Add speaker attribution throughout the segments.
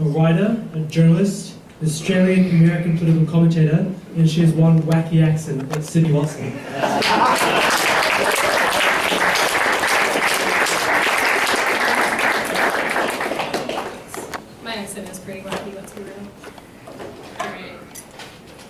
Speaker 1: a writer, a journalist, an Australian-American political commentator, and she has one wacky accent. That's Sydney Watson.
Speaker 2: My accent is pretty wacky, let's be real. Alright.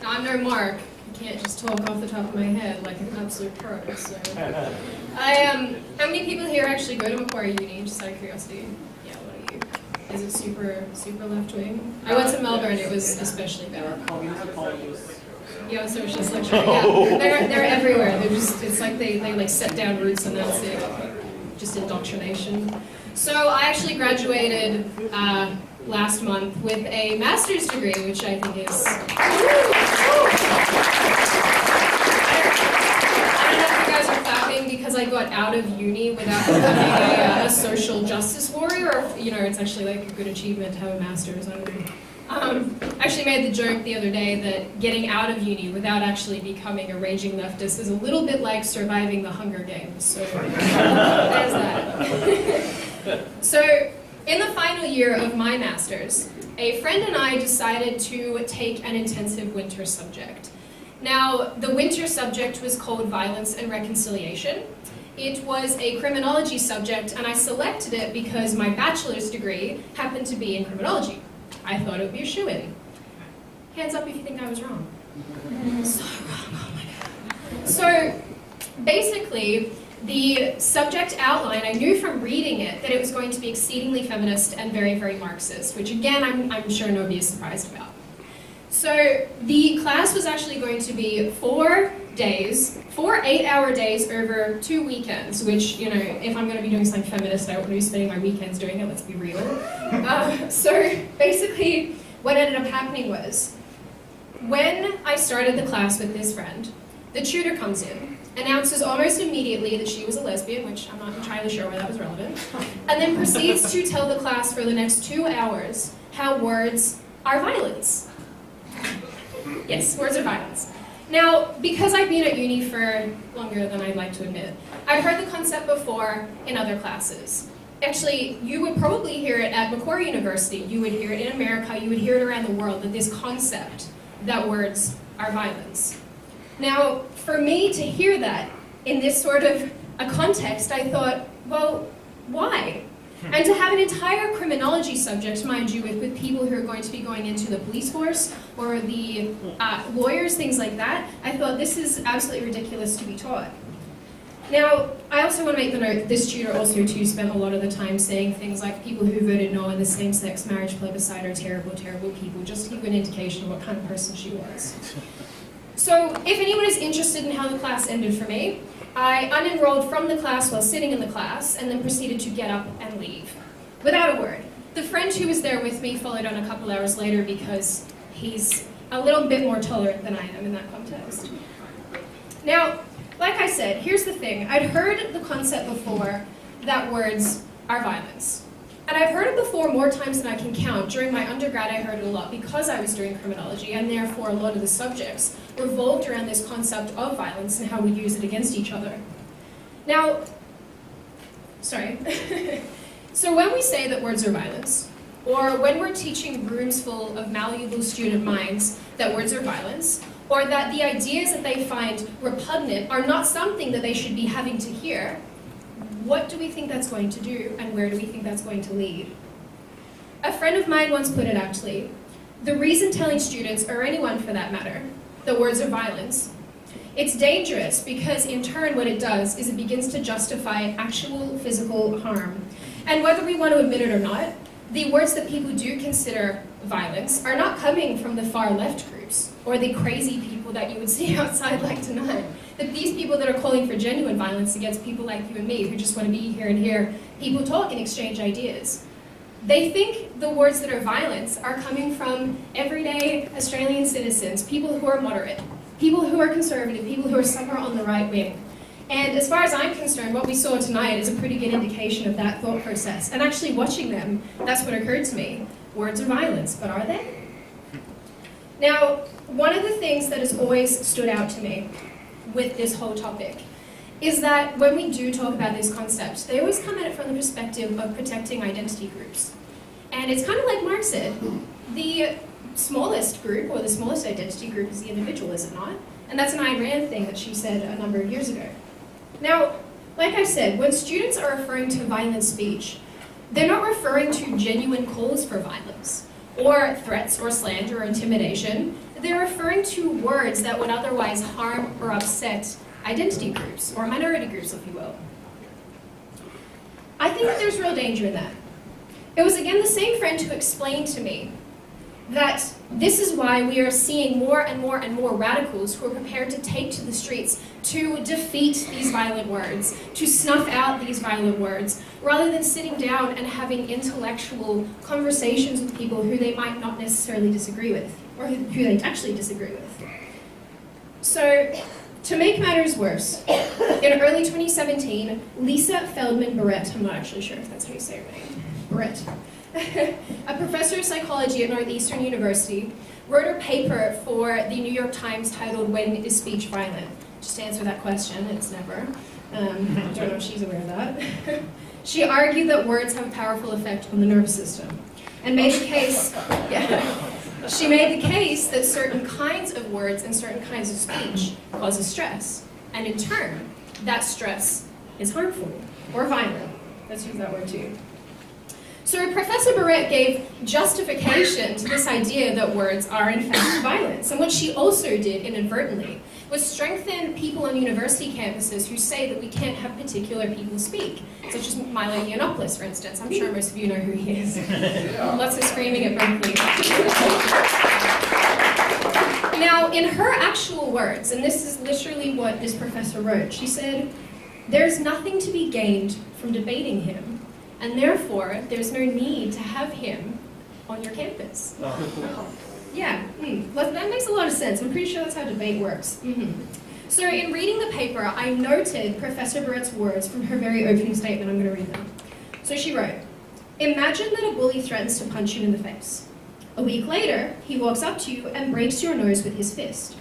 Speaker 2: Now, I'm no Mark. I can't just talk off the top of my head like an absolute pro, so... how many people here actually go to Macquarie Uni, just out of curiosity? Yeah, what are you? Is it super left-wing? I went to Melbourne, it was especially bad. Yeah, socialist lecture. Yeah, they're everywhere. They're just, it's like they like set down roots and that's it. Just indoctrination. So I actually graduated last month with a master's degree, which I think is... I don't know if you guys are clapping because I got out of uni without becoming a social justice warrior, or you know, it's actually like a good achievement to have a master's. I don't know. I actually made the joke the other day that getting out of uni without actually becoming a raging leftist is a little bit like surviving the Hunger Games. So there's that. So in the final year of my master's, a friend and I decided to take an intensive winter subject. Now, the winter subject was called Violence and Reconciliation. It was a criminology subject, and I selected it because my bachelor's degree happened to be in criminology. I thought it would be a shoo-in. Hands up if you think I was wrong. So wrong, oh my god. So basically, the subject outline, I knew from reading it that it was going to be exceedingly feminist and very, very Marxist, which again, I'm sure nobody is surprised about. So the class was actually going to be 4 days, 4 8-hour days over 2 weekends, which, you know, if I'm going to be doing something feminist, I don't want to be spending my weekends doing it, let's be real. So basically, what ended up happening was, when I started the class with this friend, the tutor comes in, announces almost immediately that she was a lesbian, which I'm not entirely sure why that was relevant, and then proceeds to tell the class for the next 2 hours how words are violence. Yes, words are violence. Now, because I've been at uni for longer than I'd like to admit, I've heard the concept before in other classes. Actually, you would probably hear it at Macquarie University, you would hear it in America, you would hear it around the world, that this concept that words are violence. Now, for me to hear that in this sort of a context, I thought, well, why? And to have an entire criminology subject, mind you, with people who are going to be going into the police force or the lawyers, things like that, I thought this is absolutely ridiculous to be taught. Now, I also want to make the note that this tutor also too spent a lot of the time saying things like people who voted no in the same-sex marriage plebiscite are terrible, terrible people, just to give an indication of what kind of person she was. So, if anyone is interested in how the class ended for me, I unenrolled from the class while sitting in the class and then proceeded to get up and leave, without a word. The friend who was there with me followed on a couple hours later because he's a little bit more tolerant than I am in that context. Now, like I said, here's the thing. I'd heard the concept before that words are violence. And I've heard it before more times than I can count. During my undergrad, I heard it a lot because I was doing criminology, and therefore a lot of the subjects revolved around this concept of violence and how we use it against each other. Now, sorry. So when we say that words are violence, or when we're teaching rooms full of malleable student minds that words are violence, or that the ideas that they find repugnant are not something that they should be having to hear, what do we think that's going to do, and where do we think that's going to lead? A friend of mine once put it actually, the reason telling students, or anyone for that matter, that words are violence, it's dangerous because in turn what it does is it begins to justify actual physical harm. And whether we want to admit it or not, the words that people do consider violence are not coming from the far left groups, or the crazy people that you would see outside like tonight. That these people that are calling for genuine violence against people like you and me who just want to be here and hear people talk and exchange ideas. They think the words that are violence are coming from everyday Australian citizens, people who are moderate, people who are conservative, people who are somewhere on the right wing. And as far as I'm concerned, what we saw tonight is a pretty good indication of that thought process. And actually watching them, that's what occurred to me. Words are violence, but are they? Now, one of the things that has always stood out to me with this whole topic is that when we do talk about this concept, they always come at it from the perspective of protecting identity groups. And it's kind of like Mark said, the smallest group, or the smallest identity group, is the individual, is it not? And that's an Ayn Rand thing that she said a number of years ago. Now, like I said, when students are referring to violent speech, they're not referring to genuine calls for violence, or threats, or slander, or intimidation. They're referring to words that would otherwise harm or upset identity groups, or minority groups, if you will. I think that there's real danger in that. It was again the same friend who explained to me that this is why we are seeing more and more and more radicals who are prepared to take to the streets to defeat these violent words, to snuff out these violent words, rather than sitting down and having intellectual conversations with people who they might not necessarily disagree with, or who they actually disagree with. So, to make matters worse, in early 2017, Lisa Feldman Barrett, I'm not actually sure if that's how you say her name, Barrett, a professor of psychology at Northeastern University, wrote a paper for the New York Times titled, "When is Speech Violent?" Just to answer that question, it's never. I don't know if she's aware of that. She argued that words have a powerful effect on the nervous system, and made the case, she made the case that certain kinds of words and certain kinds of speech causes stress, and in turn, that stress is harmful, or violent. Let's use that word too. So Professor Barrett gave justification to this idea that words are in fact violence. And what she also did inadvertently was strengthen people on university campuses who say that we can't have particular people speak, such as Milo Yiannopoulos, for instance. I'm sure most of you know who he is. Lots of screaming at Berkeley. Now, in her actual words, and this is literally what this professor wrote, she said, "There's nothing to be gained from debating him, and therefore, there's no need to have him on your campus." Yeah, that makes a lot of sense. I'm pretty sure that's how debate works. So in reading the paper, I noted Professor Barrett's words from her very opening statement. I'm going to read them. So she wrote, "Imagine that a bully threatens to punch you in the face. A week later, he walks up to you and breaks your nose with his fist.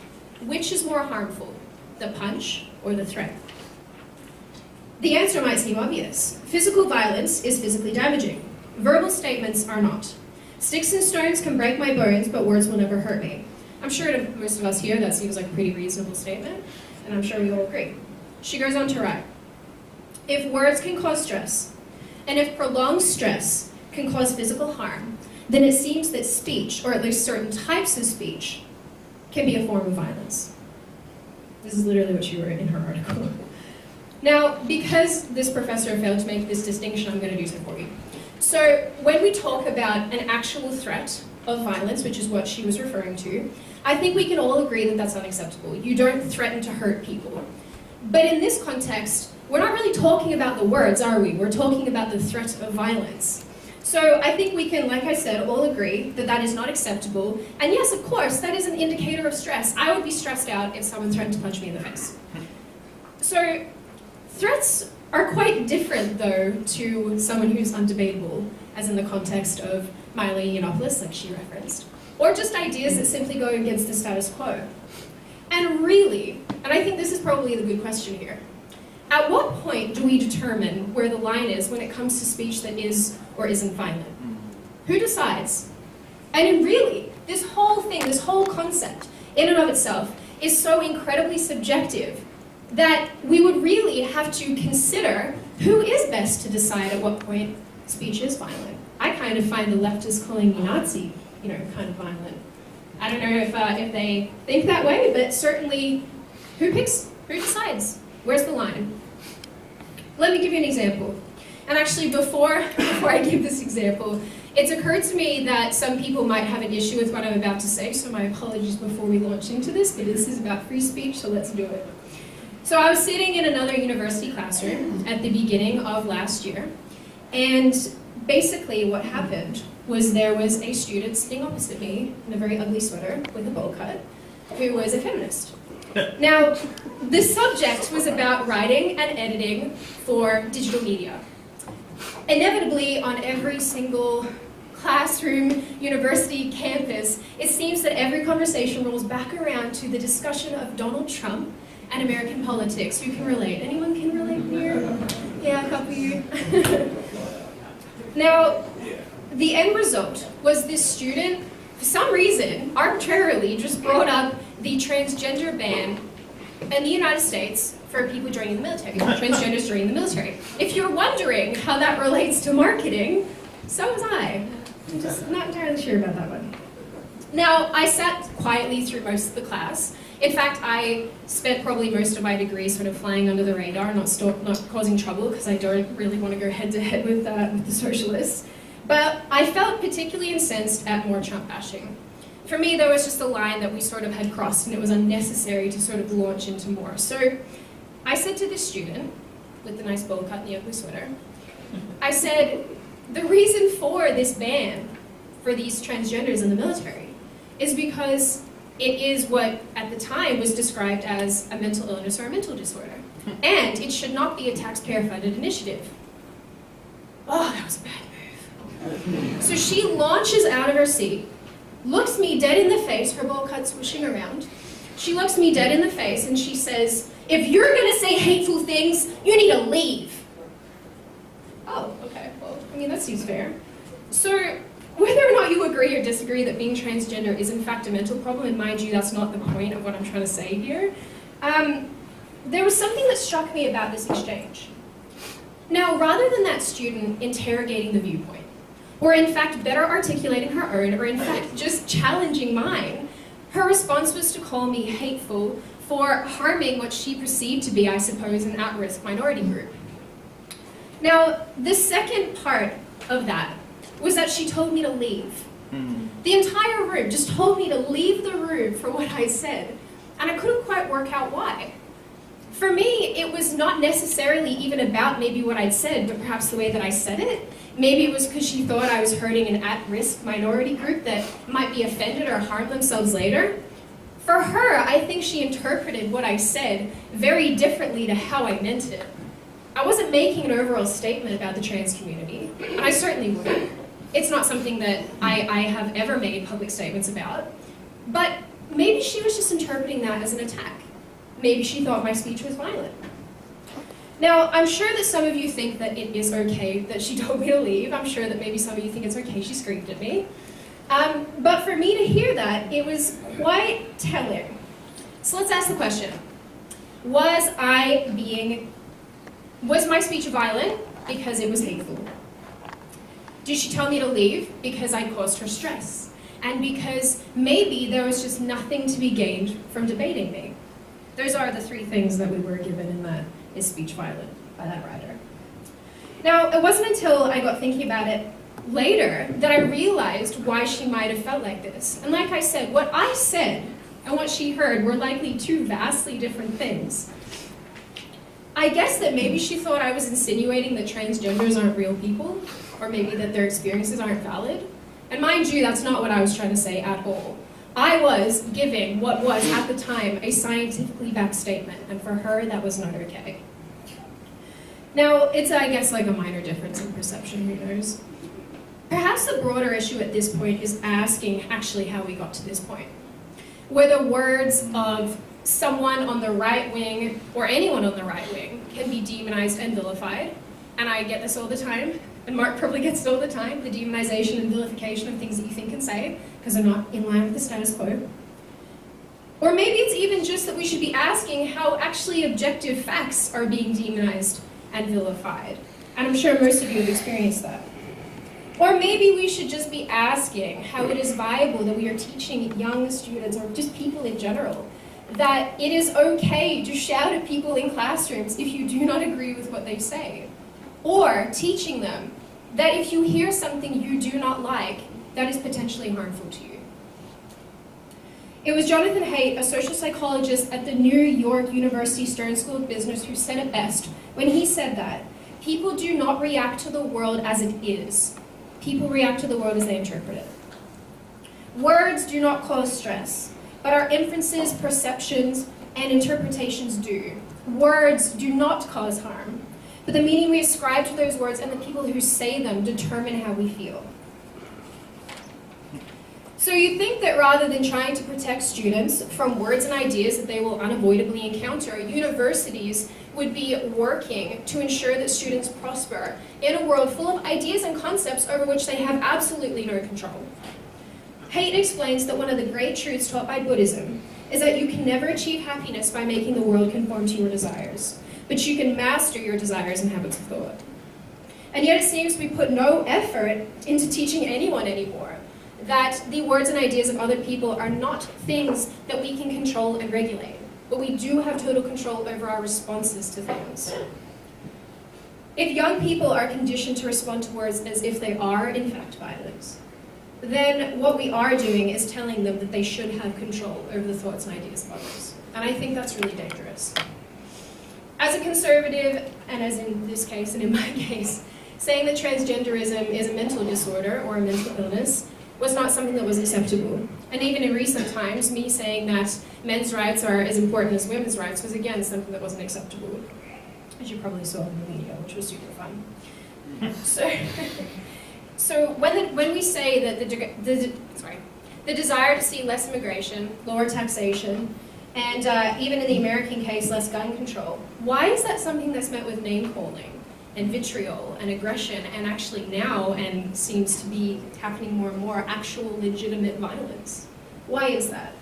Speaker 2: Which is more harmful, the punch or the threat?" The answer might seem obvious. Physical violence is physically damaging. Verbal statements are not. Sticks and stones can break my bones, but words will never hurt me. I'm sure to most of us here that seems like a pretty reasonable statement, and I'm sure we all agree. She goes on to write, "If words can cause stress, and if prolonged stress can cause physical harm, then it seems that speech, or at least certain types of speech, can be a form of violence." This is literally what she wrote in her article. Now, because this professor failed to make this distinction, I'm going to do so for you. So, when we talk about an actual threat of violence, which is what she was referring to, I think we can all agree that that's unacceptable. You don't threaten to hurt people. But in this context, we're not really talking about the words, are we? We're talking about the threat of violence. So I think we can, like I said, all agree that that is not acceptable. And yes, of course, that is an indicator of stress. I would be stressed out if someone threatened to punch me in the face. So threats are quite different, though, to someone who's undebatable, as in the context of Milo Yiannopoulos, like she referenced, or just ideas that simply go against the status quo. And really, and I think this is probably the good question here, at what point do we determine where the line is when it comes to speech that is or isn't violent? Who decides? And really, this whole thing, this whole concept, in and of itself, is so incredibly subjective that we would really have to consider who is best to decide at what point speech is violent. I kind of find the leftists calling me Nazi, kind of violent. I don't know if they think that way, but certainly, who decides? Where's the line? Let me give you an example. And actually, before I give this example, it's occurred to me that some people might have an issue with what I'm about to say, so my apologies before we launch into this, but this is about free speech, so let's do it. So I was sitting in another university classroom at the beginning of last year, and basically what happened was there was a student sitting opposite me in a very ugly sweater with a bowl cut, who was a feminist. Now, the subject was about writing and editing for digital media. Inevitably, on every single classroom, university, campus, it seems that every conversation rolls back around to the discussion of Donald Trump and American politics. Who can relate? Anyone can relate here? Yeah, a couple of you. Now, the end result was this student, for some reason, arbitrarily just brought up the transgender ban in the United States for people joining the military, transgenders joining the military. If you're wondering how that relates to marketing, so was I. I'm just not entirely sure about that one. Now, I sat quietly through most of the class. In fact, I spent probably most of my degree sort of flying under the radar, not causing trouble, because I don't really want to go head-to-head with the socialists. But I felt particularly incensed at more Trump bashing. For me, there was just a line that we sort of had crossed, and it was unnecessary to sort of launch into more. So I said to this student, with the nice bowl cut and the ugly sweater, I said, the reason for this ban for these transgenders in the military is because it is what, at the time, was described as a mental illness or a mental disorder. And it should not be a taxpayer-funded initiative. Oh, that was a bad move. So she launches out of her seat, looks me dead in the face, her bowl cut swishing around. She looks me dead in the face and she says, if you're gonna say hateful things, you need to leave. Oh, okay, well, I mean, that seems fair. So, whether or not you agree or disagree that being transgender is in fact a mental problem, and mind you, that's not the point of what I'm trying to say here, there was something that struck me about this exchange. Now, rather than that student interrogating the viewpoint, or in fact better articulating her own, or in fact just challenging mine, her response was to call me hateful for harming what she perceived to be, I suppose, an at-risk minority group. Now, the second part of that was that she told me to leave. The entire room just told me to leave the room for what I said, and I couldn't quite work out why. For me, it was not necessarily even about maybe what I'd said, but perhaps the way that I said it. Maybe it was because she thought I was hurting an at-risk minority group that might be offended or harm themselves later. For her, I think she interpreted what I said very differently to how I meant it. I wasn't making an overall statement about the trans community, and I certainly wouldn't. It's not something that I have ever made public statements about, but maybe she was just interpreting that as an attack. Maybe she thought my speech was violent. Now, I'm sure that some of you think that it is okay that she told me to leave. I'm sure that maybe some of you think it's okay she screamed at me. But for me to hear that, it was quite telling. So let's ask the question. Was my speech violent because it was hateful? Did she tell me to leave because I caused her stress? And because maybe there was just nothing to be gained from debating me? Those are the three things that we were given in that is speech violent by that writer. Now, it wasn't until I got thinking about it later that I realized why she might have felt like this. And like I said, what I said and what she heard were likely two vastly different things. I guess that maybe she thought I was insinuating that transgenders aren't real people, or maybe that their experiences aren't valid. And mind you, that's not what I was trying to say at all. I was giving what was, at the time, a scientifically backed statement, and for her, that was not okay. Now, it's, I guess, like a minor difference in perception, who knows? Perhaps the broader issue at this point is asking actually how we got to this point. Where the words of someone on the right wing, or anyone on the right wing, can be demonized and vilified, and I get this all the time, and Mark probably gets it all the time, the demonization and vilification of things that you think and say, because they're not in line with the status quo. Or maybe it's even just that we should be asking how actually objective facts are being demonized and vilified. And I'm sure most of you have experienced that. Or maybe we should just be asking how it is viable that we are teaching young students, or just people in general, that it is okay to shout at people in classrooms if you do not agree with what they say. Or teaching them that if you hear something you do not like, that is potentially harmful to you. It was Jonathan Haidt, a social psychologist at the New York University Stern School of Business, who said it best when he said that people do not react to the world as it is. People react to the world as they interpret it. Words do not cause stress, but our inferences, perceptions, and interpretations do. Words do not cause harm, but the meaning we ascribe to those words and the people who say them determine how we feel. So you think that rather than trying to protect students from words and ideas that they will unavoidably encounter, universities would be working to ensure that students prosper in a world full of ideas and concepts over which they have absolutely no control. Haidt explains that one of the great truths taught by Buddhism is that you can never achieve happiness by making the world conform to your desires, but you can master your desires and habits of thought. And yet it seems we put no effort into teaching anyone anymore that the words and ideas of other people are not things that we can control and regulate, but we do have total control over our responses to things. If young people are conditioned to respond to words as if they are, in fact, violent, then what we are doing is telling them that they should have control over the thoughts and ideas of others. And I think that's really dangerous. As a conservative, and as in this case and in my case, saying that transgenderism is a mental disorder or a mental illness was not something that was acceptable. And even in recent times, me saying that men's rights are as important as women's rights was again something that wasn't acceptable, as you probably saw in the media, which was super fun. So when we say that the desire to see less immigration, lower taxation, and even in the American case, less gun control, why is that something that's met with name-calling and vitriol and aggression, and actually now, and seems to be happening more and more, actual legitimate violence? Why is that?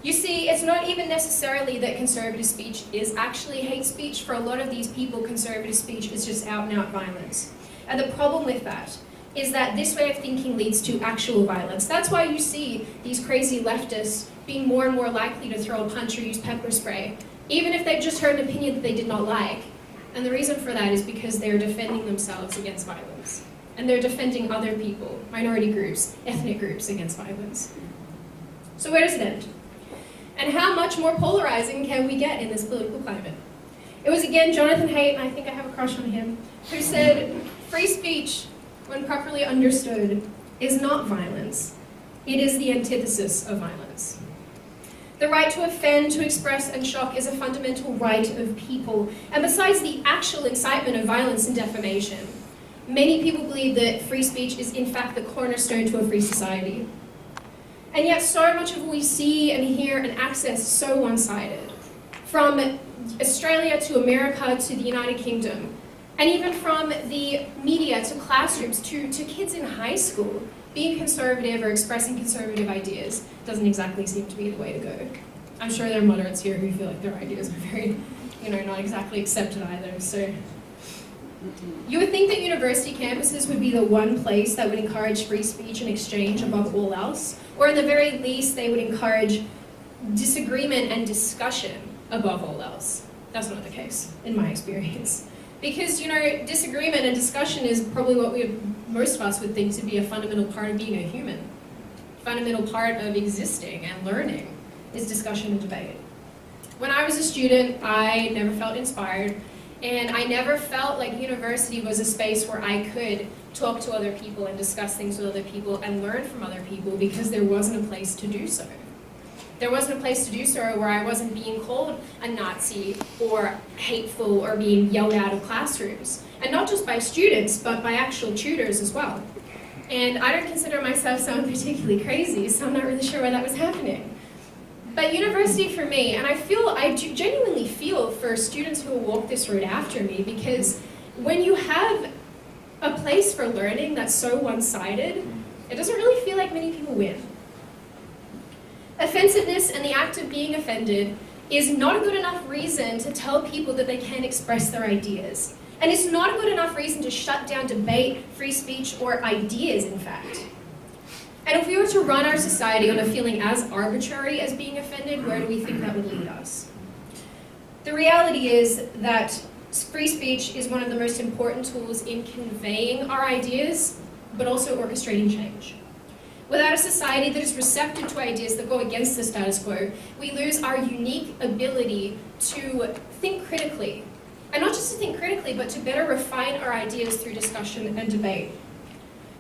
Speaker 2: You see, it's not even necessarily that conservative speech is actually hate speech. For a lot of these people, conservative speech is just out-and-out violence. And the problem with that is that this way of thinking leads to actual violence. That's why you see these crazy leftists being more and more likely to throw a punch or use pepper spray, even if they've just heard an opinion that they did not like. And the reason for that is because they're defending themselves against violence. And they're defending other people, minority groups, ethnic groups against violence. So where does it end? And how much more polarizing can we get in this political climate? It was again Jonathan Haidt, and I think I have a crush on him, who said, free speech, when properly understood, is not violence. It is the antithesis of violence. The right to offend, to express, and shock is a fundamental right of people. And besides the actual incitement of violence and defamation, many people believe that free speech is in fact the cornerstone to a free society. And yet so much of what we see and hear and access is so one-sided. From Australia to America to the United Kingdom, and even from the media to classrooms to kids in high school, being conservative or expressing conservative ideas doesn't exactly seem to be the way to go. I'm sure there are moderates here who feel like their ideas are very, not exactly accepted either. So you would think that university campuses would be the one place that would encourage free speech and exchange above all else, or at the very least they would encourage disagreement and discussion above all else. That's not the case, in my experience. Because, disagreement and discussion is probably what most of us would think to be a fundamental part of being a human. Fundamental part of existing and learning is discussion and debate. When I was a student, I never felt inspired, and I never felt like university was a space where I could talk to other people and discuss things with other people and learn from other people, because there wasn't a place to do so. There wasn't a place to do so where I wasn't being called a Nazi or hateful or being yelled out of classrooms. And not just by students, but by actual tutors as well. And I don't consider myself someone particularly crazy, so I'm not really sure why that was happening. But university for me, and I genuinely feel for students who will walk this road after me, because when you have a place for learning that's so one-sided, it doesn't really feel like many people win. Offensiveness and the act of being offended is not a good enough reason to tell people that they can't express their ideas. And it's not a good enough reason to shut down debate, free speech, or ideas, in fact. And if we were to run our society on a feeling as arbitrary as being offended, where do we think that would lead us? The reality is that free speech is one of the most important tools in conveying our ideas, but also orchestrating change. Without a society that is receptive to ideas that go against the status quo, we lose our unique ability to think critically. And not just to think critically, but to better refine our ideas through discussion and debate.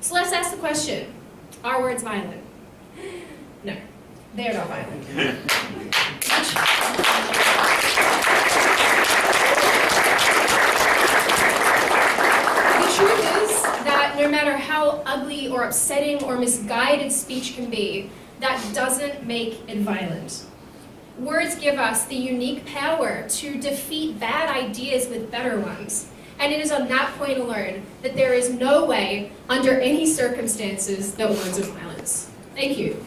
Speaker 2: So let's ask the question, are words violent? No, they are not violent. The truth is that no matter how how ugly or upsetting or misguided speech can be, that doesn't make it violent. Words give us the unique power to defeat bad ideas with better ones. And it is on that point alone that there is no way, under any circumstances, that words are violence. Thank you.